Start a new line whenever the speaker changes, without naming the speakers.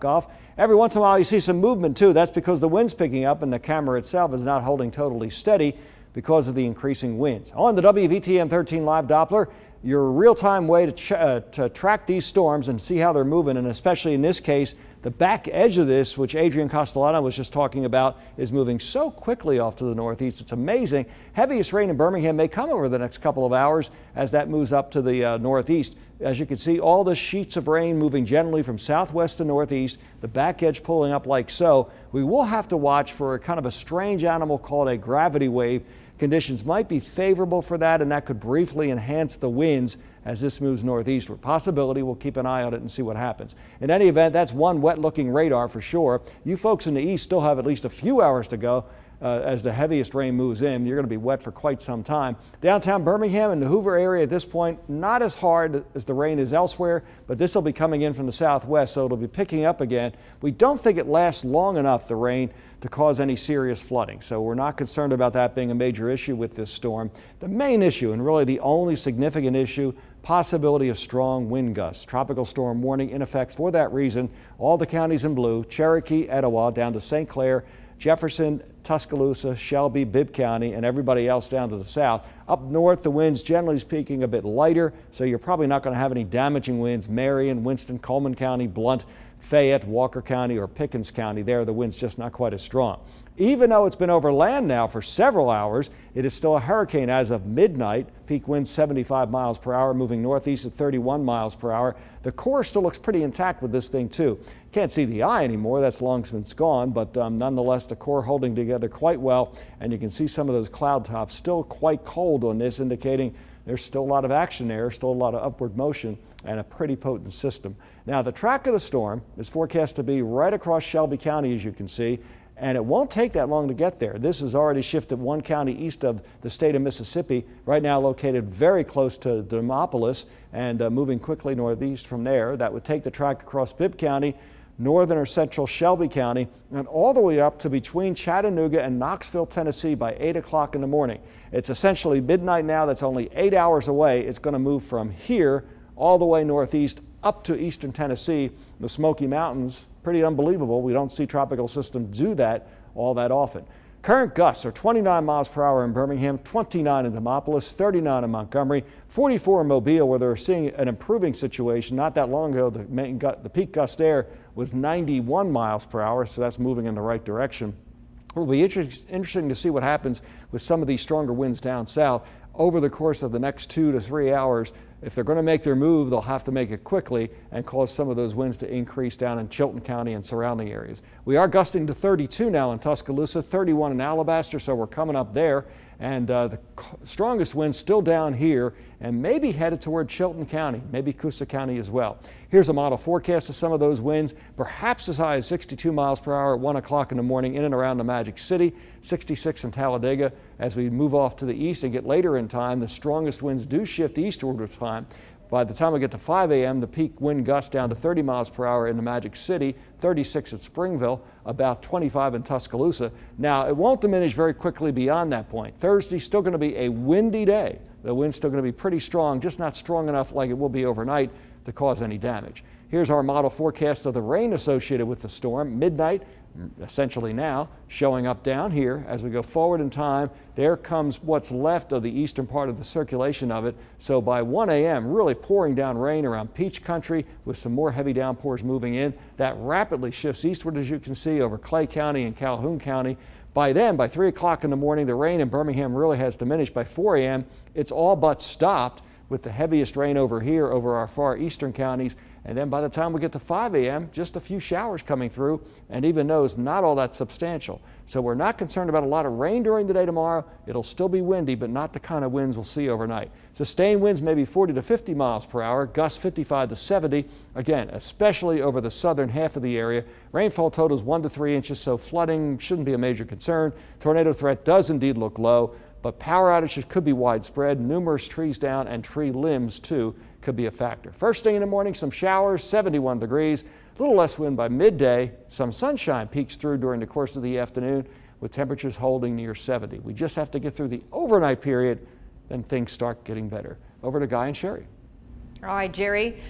knock off. Every once in a while you see some movement too. That's because the wind's picking up and the camera itself is not holding totally steady because of the increasing winds. On the WVTM 13 Live Doppler, your real-time way to track these storms and see how they're moving, and especially in this case, the back edge of this, which Adrian Castellano was just talking about, is moving so quickly off to the northeast. It's amazing. Heaviest rain in Birmingham may come over the next couple of hours as that moves up to the northeast. As you can see, all the sheets of rain moving generally from southwest to northeast, the back edge pulling up like so. We will have to watch for a kind of a strange animal called a gravity wave. Conditions might be favorable for that, and that could briefly enhance the winds as this moves northeastward. Possibility, we'll keep an eye on it and see what happens. In any event, that's one wet-looking radar for sure. You folks in the east still have at least a few hours to go as the heaviest rain moves in. You're going to be wet for quite some time. Downtown Birmingham and the Hoover area at this point, not as hard as the rain is elsewhere, but this will be coming in from the southwest, so it'll be picking up again. We don't think it lasts long enough, the rain, to cause any serious flooding, so we're not concerned about that being a major issue with this storm. The main issue, and really the only significant issue, possibility of strong wind gusts. Tropical storm warning in effect for that reason. All the counties in blue: Cherokee, Etowah, down to St. Clair, Jefferson, Tuscaloosa, Shelby, Bibb County, and everybody else down to the south. Up north, the winds generally speaking a bit lighter, so you're probably not going to have any damaging winds. Marion, Winston, Coleman County, Blount, Fayette, Walker County, or Pickens County. There, the wind's just not quite as strong. Even though it's been over land now for several hours, it is still a hurricane as of midnight. Peak winds 75 miles per hour, moving northeast at 31 miles per hour. The core still looks pretty intact with this thing too. Can't see the eye anymore, that's long since gone, but nonetheless the core holding together quite well, and you can see some of those cloud tops still quite cold on this, indicating there's still a lot of action there, still a lot of upward motion, and a pretty potent system. Now, the track of the storm is forecast to be right across Shelby County, as you can see, and it won't take that long to get there. This has already shifted one county east of the state of Mississippi, right now located very close to Demopolis, and moving quickly northeast from there. That would take the track across Bibb County, northern or central Shelby County, and all the way up to between Chattanooga and Knoxville, Tennessee by 8 o'clock in the morning. It's essentially midnight now. That's only 8 hours away. It's going to move from here all the way northeast up to eastern Tennessee, the Smoky Mountains. Pretty unbelievable. We don't see tropical systems do that all that often. Current gusts are 29 miles per hour in Birmingham, 29 in Demopolis, 39 in Montgomery, 44 in Mobile, where they're seeing an improving situation. Not that long ago, the peak gust there was 91 miles per hour, so that's moving in the right direction. It will be interesting to see what happens with some of these stronger winds down south over the course of the next 2 to 3 hours. If they're going to make their move, they'll have to make it quickly and cause some of those winds to increase down in Chilton County and surrounding areas. We are gusting to 32 now in Tuscaloosa, 31 in Alabaster, so we're coming up there. And the strongest winds still down here and maybe headed toward Chilton County, maybe Coosa County as well. Here's a model forecast of some of those winds, perhaps as high as 62 miles per hour at 1 o'clock in the morning in and around the Magic City, 66 in Talladega. As we move off to the east and get later in time, the strongest winds do shift eastward with time. By the time we get to 5 a.m., the peak wind gust down to 30 miles per hour in the Magic City, 36 at Springville, about 25 in Tuscaloosa. Now, it won't diminish very quickly beyond that point. Thursday's still going to be a windy day. The wind's still going to be pretty strong, just not strong enough like it will be overnight to cause any damage. Here's our model forecast of the rain associated with the storm. Midnight, essentially now, showing up down here. As we go forward in time, there comes what's left of the eastern part of the circulation of it. So by 1 a.m., really pouring down rain around Peach Country with some more heavy downpours moving in. That rapidly shifts eastward, as you can see, over Clay County and Calhoun County. By then, by 3 o'clock in the morning, the rain in Birmingham really has diminished. By 4 a.m., it's all but stopped, with the heaviest rain over here over our far eastern counties. And then by the time we get to 5 a.m., just a few showers coming through, and even those not all that substantial. So we're not concerned about a lot of rain during the day tomorrow. It'll still be windy, but not the kind of winds we'll see overnight. Sustained winds maybe 40 to 50 miles per hour, gusts 55 to 70. Again, especially over the southern half of the area. Rainfall totals 1 to 3 inches, so flooding shouldn't be a major concern. Tornado threat does indeed look low, but power outages could be widespread. Numerous trees down and tree limbs too could be a factor. First thing in the morning, some showers, 71 degrees, a little less wind by midday. Some sunshine peeks through during the course of the afternoon with temperatures holding near 70. We just have to get through the overnight period, then things start getting better. Over to Guy and Sherry.
All right, Jerry.